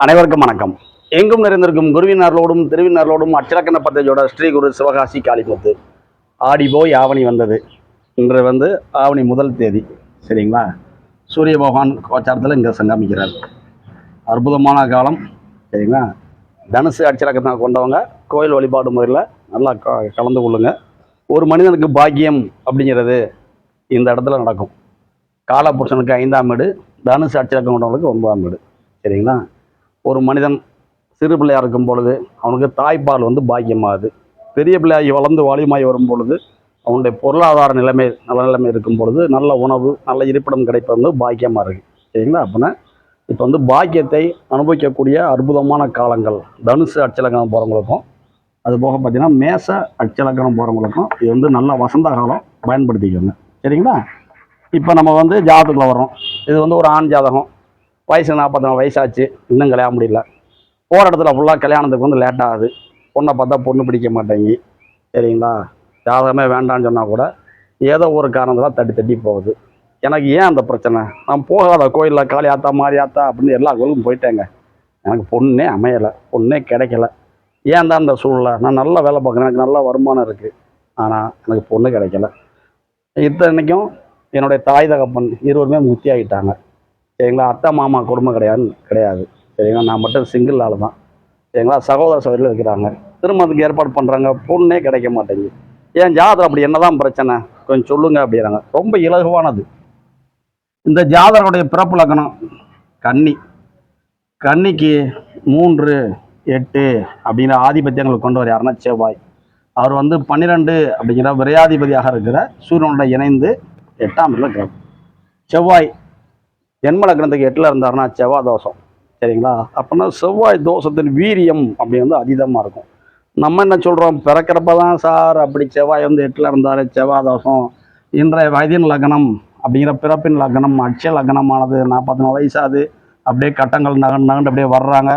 அனைவருக்கும் வணக்கம். எங்கும் நிறைந்திருக்கும் குருவினர்களோடும் திருவினர்களோடும் அச்சலக்கண பத்தேஜோட ஸ்ரீ குரு சிவகாசி காளிமுத்து. ஆடி போய் ஆவணி வந்தது. இன்று ஆவணி முதல் தேதி. சரிங்களா? சூரிய பகவான் கோச்சாரத்தில் இங்கே சங்கமிக்கிறார். அற்புதமான காலம். சரிங்களா? தனுசு அச்சலக்கணத்தை கொண்டவங்க கோயில் வழிபாடு முறையில் நல்லா கலந்து கொள்ளுங்க. ஒரு மனிதனுக்கு பாக்கியம் அப்படிங்கிறது இந்த இடத்துல நடக்கும். காலபுருஷனுக்கு 5ஆம் வீடு, தனுசு அச்சலக்கம் கொண்டவங்களுக்கு 9ஆம் வீடு. சரிங்களா? ஒரு மனிதன் சிறு பிள்ளையாக இருக்கும் பொழுது அவனுக்கு தாய்ப்பால் பாக்கியமாகுது. பெரிய பிள்ளையாகி வளர்ந்து வாலியமாகி வரும் பொழுது அவனுடைய பொருளாதார நிலைமை நல்ல நிலைமை இருக்கும் பொழுது நல்ல உணவு நல்ல இருப்பிடம் கிடைப்பது பாக்கியமாக இருக்குது. சரிங்களா? அப்படின்னா இப்போ பாக்கியத்தை அனுபவிக்கக்கூடிய அற்புதமான காலங்கள் தனுசு அச்சலக்கணம் போகிறவங்களுக்கும், அது போக பார்த்திங்கன்னா மேச அச்சலக்கணம் போகிறவங்களுக்கும் இது நல்ல வசந்த காலம், பயன்படுத்திக்கோங்க. சரிங்களா? இப்போ நம்ம ஜாதகத்துக்குள்ள வர்றோம். இது ஒரு ஆண் ஜாதகம். வயசு 44 வயசாச்சு, இன்னும் கல்யாணம் முடியல. போகிற இடத்துல ஃபுல்லாக கல்யாணத்துக்கு லேட் ஆகுது. பொண்ணை பார்த்தா பொண்ணு பிடிக்க மாட்டேங்கி. சரிங்களா? ஜாதகமே வேண்டான்னு சொன்னால் கூட ஏதோ ஒரு காரணத்தில் தட்டி போகுது. எனக்கு ஏன் அந்த பிரச்சனை? நான் போகாத கோயிலில் காளி ஆத்தா மாறி ஆத்தா அப்படின்னு எல்லா கோயிலுக்கும் போயிட்டேங்க. எனக்கு பொண்ணே அமையலை, பொண்ணே கிடைக்கல. ஏன் தான் இந்த சூழ்நிலை? நான் நல்லா வேலை பார்க்குறேன், எனக்கு நல்ல வருமானம் இருக்குது, ஆனால் எனக்கு பொண்ணு கிடைக்கல. இத்தனைக்கும் என்னுடைய தாய் தகப்பன் இருவருமே முத்தி ஆகிட்டாங்க. சரிங்களா? அத்தை மாமா குடும்பம் கிடையாது. சரிங்களா? நான் மட்டும் சிங்கிள் ஆள் தான். சரிங்களா? சகோதர சகோதரிகள் இருக்கிறாங்க. திருமணத்துக்கு ஏற்பாடு பண்ணுறாங்க, பொண்ணே கிடைக்க மாட்டேங்குது. ஏன் ஜாதகம் அப்படி என்னதான் பிரச்சனை கொஞ்சம் சொல்லுங்க அப்படிங்கிறாங்க. ரொம்ப இலகுவானது. இந்த ஜாதகருடைய பிறப்பு லக்னம் கன்னி. கன்னிக்கு 3, 8 அப்படிங்கிற ஆதிபத்தியங்கள் கொண்டவர் யாருன்னா செவ்வாய். அவர் 12 அப்படிங்கிற விரையாதிபதியாக இருக்கிற சூரியனோட இணைந்து 8ஆம் இடத்துல இருக்கிறார். செவ்வாய் ஜென்ம லக்னத்துக்கு 8ல் இருந்தாருன்னா செவ்வாய் தோஷம். சரிங்களா? அப்படின்னா செவ்வாய் தோஷத்தின் வீரியம் அப்படி அதீதமாக இருக்கும். நம்ம என்ன சொல்கிறோம், பிறக்கிறப்ப தான் சார் அப்படி செவ்வாய் 8ல் இருந்தார், செவ்வாய் தோஷம். இன்றைய வயதின் லக்னம் அப்படிங்கிற பிறப்பின் லக்னம் அட்சய லக்னமானது 44 வயசாது. அப்படியே கட்டங்கள் நகண்டு அப்படியே வர்றாங்க.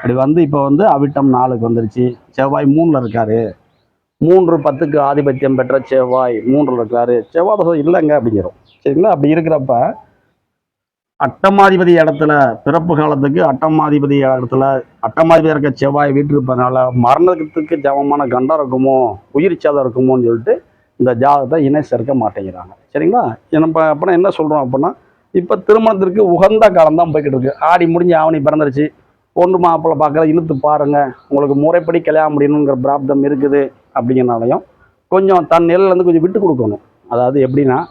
அப்படி இப்போ அவிட்டம் 4க்கு வந்துருச்சு. செவ்வாய் 3ல் இருக்காரு. 3, 10க்கு ஆதிபத்தியம் பெற்ற செவ்வாய் 3ல் இருக்காரு. செவ்வாய் தோஷம் இல்லைங்க அப்படிங்கிறோம். சரிங்களா? அப்படி இருக்கிறப்ப அட்டமாதிபதி இடத்துல பிறப்பு காலத்துக்கு அட்டமாதிபதி இடத்துல அட்டமாதிபதி இருக்க செவ்வாய் வீட்டிருப்பதனால மரணத்துக்கு சமமான கண்டம் இருக்குமோ, உயிர் சேதம் இருக்குமோன்னு சொல்லிட்டு இந்த ஜாதகத்தை இணை சேர்க்க மாட்டேங்கிறாங்க. சரிங்களா? நம்ம அப்படின்னா என்ன சொல்கிறோம் அப்படின்னா, இப்போ திருமணத்திற்கு உகந்த காலம் தான் போய்கிட்டு இருக்கு. ஆடி முடிஞ்சு ஆவணி பிறந்துருச்சு. பொண்ணு மாப்பிள்ளை பார்க்குற இழுத்து பாருங்கள், உங்களுக்கு முறைப்படி கல்யாணம் முடியணுங்கிற பிராப்தம் இருக்குது. அப்படிங்கிறனாலையும் கொஞ்சம் தன் நிலையிலேருந்து கொஞ்சம் விட்டு கொடுக்கணும். அதாவது எப்படின்னா,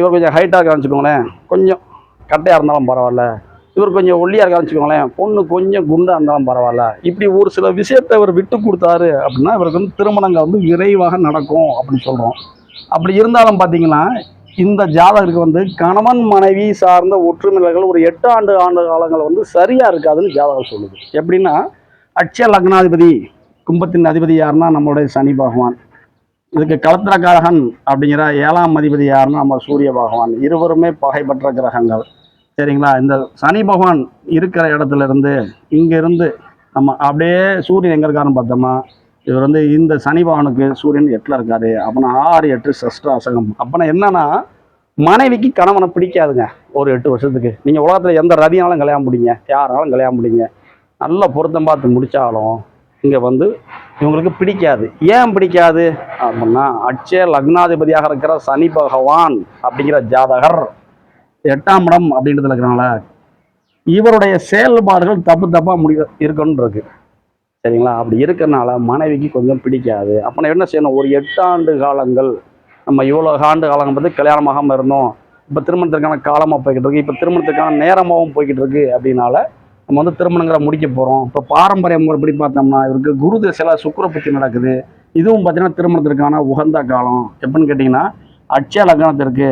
இவர் கொஞ்சம் ஹைட்டாக இருக்க வச்சுக்கோங்களேன், கொஞ்சம் கட்டையாக இருந்தாலும் பரவாயில்ல. இவர் கொஞ்சம் ஒல்லியாக இருக்க வச்சுக்கோங்களேன், பொண்ணு கொஞ்சம் குண்டாக இருந்தாலும் பரவாயில்ல. இப்படி ஒரு சில விஷயத்தை இவர் விட்டு கொடுத்தாரு அப்படின்னா இவருக்கு திருமணங்கள் விரைவாக நடக்கும் அப்படின்னு சொல்கிறோம். அப்படி இருந்தாலும் பார்த்தீங்கன்னா இந்த ஜாதகருக்கு கணவன் மனைவி சார்ந்த ஒற்றுமைகள் ஒரு 8 ஆண்டு காலங்கள் சரியாக இருக்காதுன்னு ஜாதகம் சொல்லுது. எப்படின்னா, அட்சய லக்னாதிபதி கும்பத்தின் அதிபதி யாருன்னா நம்மளுடைய சனி பகவான். இதுக்கு களத்திரக்காரகன் அப்படிங்கிற 7ஆம் அதிபதி யாருன்னா நம்ம சூரிய பகவான். இருவருமே பகைப்பற்ற கிரகங்கள். சரிங்களா? இந்த சனி பகவான் இருக்கிற இடத்துல இருந்து இங்கேருந்து நம்ம அப்படியே சூரியன் எங்கே இருக்காருன்னு பார்த்தோம்னா, இவர் இந்த சனி பகவானுக்கு சூரியன் 8ல் இருக்காரு. அப்படின்னா 6, 8 சஷ்டாசகம். அப்படின்னா என்னன்னா, மனைவிக்கு கணவனை பிடிக்காதுங்க. ஒரு 8 வருஷத்துக்கு நீங்கள் உலகத்தில் எந்த ரதியாலும் கல்யாணம் முடிங்க, யாராலும் கல்யாணம் முடிங்க, நல்ல பொருத்தம் பார்த்து முடித்தாலும் இங்கே இவங்களுக்கு பிடிக்காது. ஏன் பிடிக்காது அப்படின்னா, அட்சய லக்னாதிபதியாக இருக்கிற சனி பகவான் அப்படிங்கிற ஜாதகர் 8ஆம் இடம் அப்படின்றதுல இருக்கிறனால இவருடைய செயல்பாடுகள் தப்பாக இருக்கணும்னு இருக்கு. சரிங்களா? அப்படி இருக்கிறனால மனைவிக்கு கொஞ்சம் பிடிக்காது. அப்போ என்ன செய்யணும், ஒரு 8 ஆண்டு காலங்கள் நம்ம இவ்வளோ ஆண்டு காலங்கள் கல்யாணமாகாமல் இருந்தோம், இப்போ திருமணத்திற்கான காலமாக போய்கிட்டு இருக்கு, இப்போ திருமணத்துக்கான நேரமாகவும் போய்கிட்டு இருக்கு. அப்படின்னால நம்ம திருமணங்களை முடிக்க போகிறோம். இப்போ பாரம்பரிய முறைப்படி பார்த்தோம்னா இவருக்கு குரு திசையில் சுக்கிர புத்தி நடக்குது. இதுவும் பார்த்தீங்கன்னா திருமணத்திற்கான உகந்த காலம். எப்படின்னு கேட்டிங்கன்னா, அட்சய லக்னத்திற்கு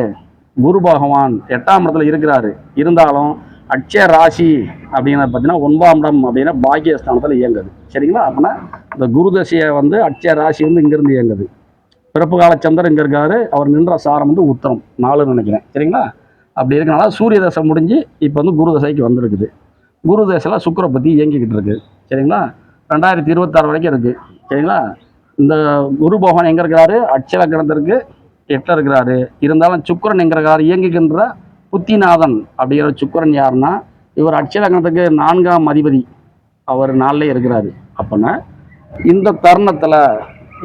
குரு பகவான் 8ஆம் இடத்துல இருக்கிறாரு. இருந்தாலும் அட்சய ராசி அப்படிங்கிறது பார்த்தீங்கன்னா 9ஆம் இடம் அப்படின்னா பாக்கியஸ்தானத்தில் இயங்குது. சரிங்களா? அப்படின்னா இந்த குரு தசையை அட்சய ராசி இங்கேருந்து இயங்குது. பிறப்பு கால சந்திரன் இங்கே இருக்காரு. அவர் நின்ற சாரம் உத்தரம் 4ன்னு நினைக்கிறேன். சரிங்களா? அப்படி இருக்கனால சூரிய தசை முடிஞ்சு இப்போ குரு தசைக்கு வந்திருக்குது. குரு தசையில் சுக்கிர பற்றி இயங்கிக்கிட்டு இருக்குது. சரிங்களா? 2026 வரைக்கும் இருக்குது. சரிங்களா? இந்த குரு பகவான் எங்கே இருக்கிறாரு? அட்சய லக்னத்திற்கு 8ல் இருக்கிறாரு. இருந்தாலும் சுக்கிரன் எங்கே இருக்காரு? இயங்குகின்ற புத்திநாதன் அப்படிங்கிற சுக்கிரன் யாருன்னா, இவர் அட்சய லக்னத்துக்கு 4ஆம் அதிபதி. அவர் நாளிலே இருக்கிறாரு அப்படின்னா இந்த தருணத்தில்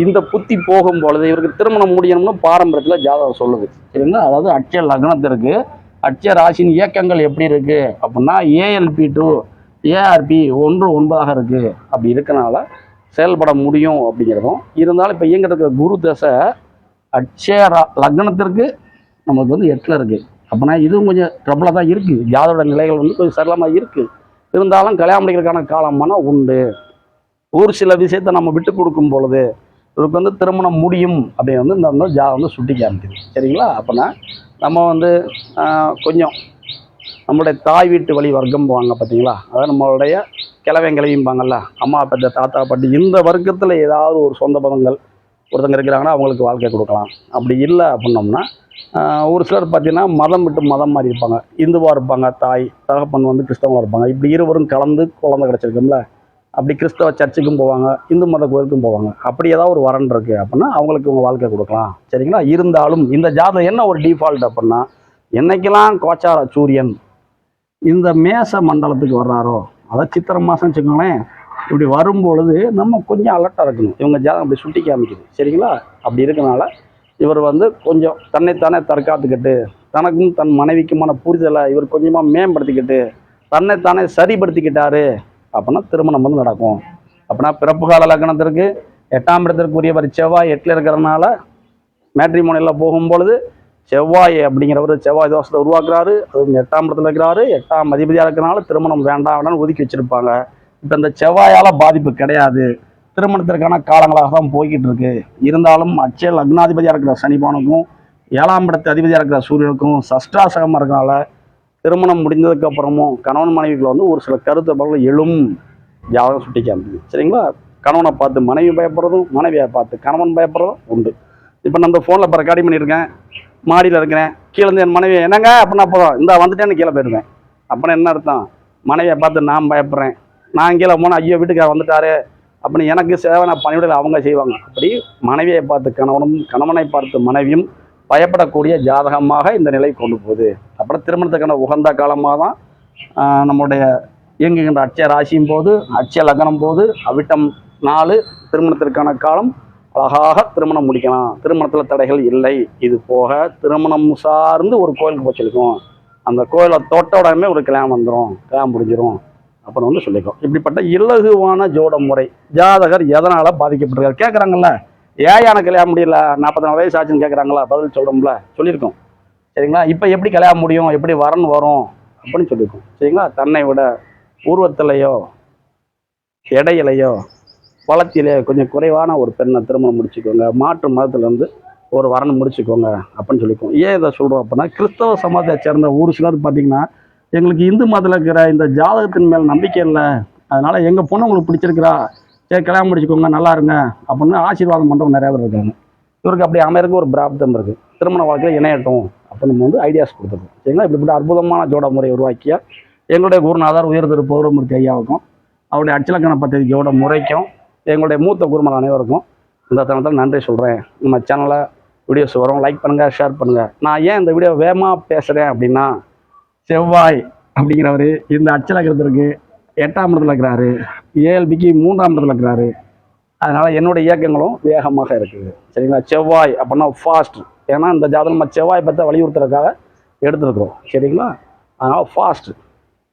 இந்த புத்தி போகும் பொழுது இவருக்கு திருமணம் முடியணும்னு பாரம்பரியத்தில் ஜாதகம் சொல்லுது சரிங்களா. அதாவது அட்சய லக்னத்திற்கு அட்சய ராசியின் இயக்கங்கள் எப்படி இருக்கு அப்படின்னா ஏஎல்பி டு ஏஆர்பி 1-9 இருக்கு. அப்படி இருக்கனால செயல்பட முடியும் அப்படிங்கிறதும் இருந்தாலும் இப்போ இயங்கிட்டு இருக்கிற குரு தசை அட்சய லக்னத்திற்கு நமக்கு வந்து 8ல் இருக்கு. அப்படின்னா இதுவும் கொஞ்சம் ட்ரபிளாக தான் இருக்குது. ஜாதோட நிலைகள் வந்து கொஞ்சம் சரளமாக இருக்குது. இருந்தாலும் கல்யாணம் பண்ணிக்கிறதுக்கான காலமான உண்டு. ஒரு சில விஷயத்தை நம்ம விட்டு கொடுக்கும் பொழுது இவருக்கு வந்து திருமணம் முடியும் அப்படின்னு வந்து இந்த ஜாதகம் வந்து சுட்டி காமிக்குது சரிங்களா. அப்படின்னா நம்ம வந்து கொஞ்சம் நம்மளுடைய தாய் வீட்டு வழி வர்க்கம் போவாங்க பார்த்தீங்களா, அதாவது நம்மளுடைய கிழவங்கிளையும்பாங்கள்ல, அம்மா பெற்ற தாத்தா பாட்டி இந்த வர்க்கத்தில் ஏதாவது ஒரு சொந்த பந்தங்கள் ஒருத்தங்க இருக்கிறாங்கன்னா அவங்களுக்கு வாழ்க்கை கொடுக்கலாம். அப்படி இல்லை அப்படின்னோம்னா ஒரு சிலர் பார்த்தீங்கன்னா மதம் விட்டு மதம் மாதிரி இருப்பாங்க. இந்துவாக இருப்பாங்க, தாய் தகப்பன் வந்து கிறிஸ்தவமாக இருப்பாங்க. இப்படி இருவரும் கலந்து குழந்தை கிடச்சிருக்கும்ல, அப்படி கிறிஸ்தவ சர்ச்சுக்கும் போவாங்க, இந்து மத கோயிலுக்கும் போவாங்க. அப்படி ஏதாவது ஒரு வரன் இருக்குது அப்படின்னா அவங்களுக்கு உங்கள் வாழ்க்கை கொடுக்கலாம் சரிங்களா. இருந்தாலும் இந்த ஜாதகம் என்ன ஒரு டிஃபால்ட் அப்படின்னா, என்னைக்கெல்லாம் கோச்சார சூரியன் இந்த மேச மண்டலத்துக்கு வர்றாரோ, அதாவது சித்திரை மாதம் வச்சுக்கோங்களேன், இப்படி வரும்பொழுது நம்ம கொஞ்சம் அலர்ட்டாக இருக்கணும். இவங்க ஜாதகம் அப்படி சுட்டி காமிக்குது சரிங்களா. அப்படி இருக்கனால இவர் வந்து கொஞ்சம் தன்னைத்தானே தற்காத்துக்கிட்டு தனக்கும் தன் மனைவிக்குமான புரிதலை இவர் கொஞ்சமாக மேம்படுத்திக்கிட்டு தன்னைத்தானே சரிப்படுத்திக்கிட்டாரு அப்படின்னா திருமணம் வந்து நடக்கும். அப்படின்னா பிறப்பு கால லக்னத்திற்கு 8ஆம் இடத்திற்குரியவர் செவ்வாய் 8ல் இருக்கிறதுனால மேட்ரிமோனியில் போகும்பொழுது செவ்வாய் அப்படிங்கிறவர் செவ்வாய் தோஷத்தை உருவாக்குறாரு. அது 8ஆம் இடத்துல இருக்கிறாரு. 8ஆம் அதிபதியாக இருக்கிறனால திருமணம் வேண்டாம் வேண்டாம்னு ஒதுக்கி வச்சுருப்பாங்க. இப்போ இந்த செவ்வாயால் பாதிப்பு கிடையாது. திருமணத்திற்கான காலங்களாக தான் போய்கிட்டு இருக்கு. இருந்தாலும் அட்சய லக்னாதிபதியாக இருக்கிற சனிபானுக்கும் 7ஆம் இடத்து அதிபதியாக இருக்கிற சூரியனுக்கும் சஷ்டாசகமாக இருக்கனால திருமணம் முடிந்ததுக்கு அப்புறமும் கணவன் மனைவிக்குள்ள வந்து ஒரு சில கருத்து எழும் ஜாதகம் சுட்டி காமிக்குது சரிங்களா. கணவனை பார்த்து மனைவி பயப்படுறதும் மனைவியை பார்த்து கணவன் பயப்படுறதும் உண்டு. இப்போ நான் இந்த ஃபோனில் இப்போ ரெக்கார்டிங் பண்ணியிருக்கேன், மாடியில் இருக்கிறேன், கீழே இருந்து என் மனைவி என்னங்க அப்படின்னா போதும் இந்த வந்துட்டேன்னு கீழே போயிடுவேன். அப்படின்னா என்ன அர்த்தம், மனைவியை பார்த்து நான் பயப்படுறேன், நான் கீழே போனால் ஐயோ வீட்டுக்கார வந்துட்டாரு அப்படின்னு எனக்கு சேவனை பணிவிடலை அவங்க செய்வாங்க. அப்படி மனைவியை பார்த்து கணவனும் கணவனை பார்த்து மனைவியும் பயப்படக்கூடிய ஜாதகமாக இந்த நிலை கொண்டு போகுது. அப்புறம் திருமணத்துக்கான உகந்த காலமாக தான் நம்முடைய இயங்குகின்ற அட்சய ராசியும் போது அட்சய லக்னம் போது அவிட்டம் 4 திருமணத்திற்கான காலம். அழகாக திருமணம் முடிக்கலாம், திருமணத்தில் தடைகள் இல்லை. இது போக திருமணம் சார்ந்து ஒரு கோயிலுக்கு போச்சிருக்கோம், அந்த கோயிலை தொட்ட உடனே ஒரு கல்யாணம் வந்துடும், கல்யாணம் முடிஞ்சிடும் அப்புறம் வந்து சொல்லிக்கோ. இப்படிப்பட்ட இலகுவான ஜோட முறை ஜாதகர் எதனால் பாதிக்கப்பட்டிருக்காரு கேட்குறாங்கல்ல. ஏன் எனக்கு கல்யாணம் முடியல 44 வயசு ஆச்சுன்னு கேட்குறாங்களா, பதில் சொல்கிறோம்ல, சொல்லியிருக்கோம் சரிங்களா. இப்போ எப்படி கல்யாணம் முடியும், எப்படி வரன் வரும் அப்படின்னு சொல்லியிருக்கோம் சரிங்களா. தன்னை விட பூர்வத்திலையோ எடையிலையோ வளத்திலே கொஞ்சம் குறைவான ஒரு பெண்ணை திருமணம் முடிச்சுக்கோங்க, மாற்று மதத்துலேருந்து ஒரு வரன் முடிச்சுக்கோங்க அப்படின்னு சொல்லிக்கோங்க. ஏன் இதை சொல்கிறோம் அப்படின்னா, கிறிஸ்தவ சமூகத்தை சேர்ந்த ஒரு சிலர் பார்த்திங்கன்னா எங்களுக்கு இந்து மதத்தில் இருக்கிற இந்த ஜாதகத்தின் மேல் நம்பிக்கை இல்லை, அதனால் எங்கள் பொண்ணு உங்களுக்கு பிடிச்சிருக்கிறா, சரி கல்யாணம் முடிச்சுக்கோங்க நல்லா இருங்க அப்படின்னு ஆசீர்வாதம் பண்ணுறவங்க நிறையா பேர் இருக்காங்க. இவருக்கு அப்படி அமையறதுக்கு ஒரு பிராப்தம் இருக்குது, திருமண வாழ்க்கையில் இணையட்டும் அப்படின்னு வந்து ஐடியாஸ் கொடுத்துருக்கோம் சரிங்களா. இப்படிப்பட்ட அற்புதமான ஜோட முறையை உருவாக்கிய எங்களுடைய குருநாதர் உயர் திரு பௌரமூர்த்தி ஐயாவுக்கும் அவருடைய அச்சலக்கண பദ്ധதி ஜோட முறைக்கும் எங்களுடைய மூத்த குருமர் அனைவருக்கும் இந்த தருணத்தில் நன்றி சொல்கிறேன். நம்ம சேனலில் வீடியோஸ் வரும், லைக் பண்ணுங்கள், ஷேர் பண்ணுங்கள். நான் ஏன் இந்த வீடியோ வேகமாக பேசுகிறேன் அப்படின்னா, செவ்வாய் அப்படிங்கிறவர் இந்த அச்சலக்கணத்திற்கு 8ஆம் இடத்துல இருக்கிறாரு, ஏஎல்பிக்கு 3ஆம் இடத்துல இருக்கிறாரு. அதனால் என்னுடைய இயக்கங்களும் வேகமாக இருக்குது சரிங்களா. செவ்வாய் அப்படின்னா ஃபாஸ்ட், ஏன்னா இந்த ஜாதகம் நம்ம செவ்வாய் பற்றி வலியுறுத்துறதுக்காக எடுத்துருக்குறோம் சரிங்களா. அதனால் ஃபாஸ்ட்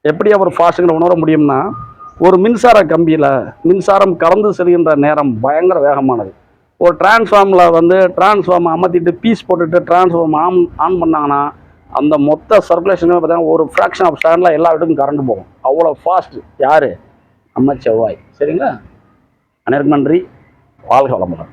எப்படி அவர் ஃபாஸ்ட்டுங்கிற உணர முடியும்னா, ஒரு மின்சார கம்பியில் மின்சாரம் கலந்து செல்கின்ற நேரம் பயங்கர வேகமானது. ஒரு டிரான்ஸ்ஃபார்மில் வந்து டிரான்ஸ்ஃபார்மை அமர்த்திட்டு பீஸ் போட்டுட்டு டிரான்ஸ்ஃபார்ம் ஆன் பண்ணாங்கன்னா அந்த மொத்த சர்க்குலேஷனுமே பார்த்தீங்கன்னா ஒரு ஃப்ராக்ஷன் ஆஃப் செகண்டில் எல்லா வீட்டுக்கும் கரண்ட் போகும். அவ்வளோ ஃபாஸ்ட்டு யார், நம்ம செவ்வாய் சரிங்களா. அனைவருக்கும் நன்றி, வாழ்க வளமுடன்.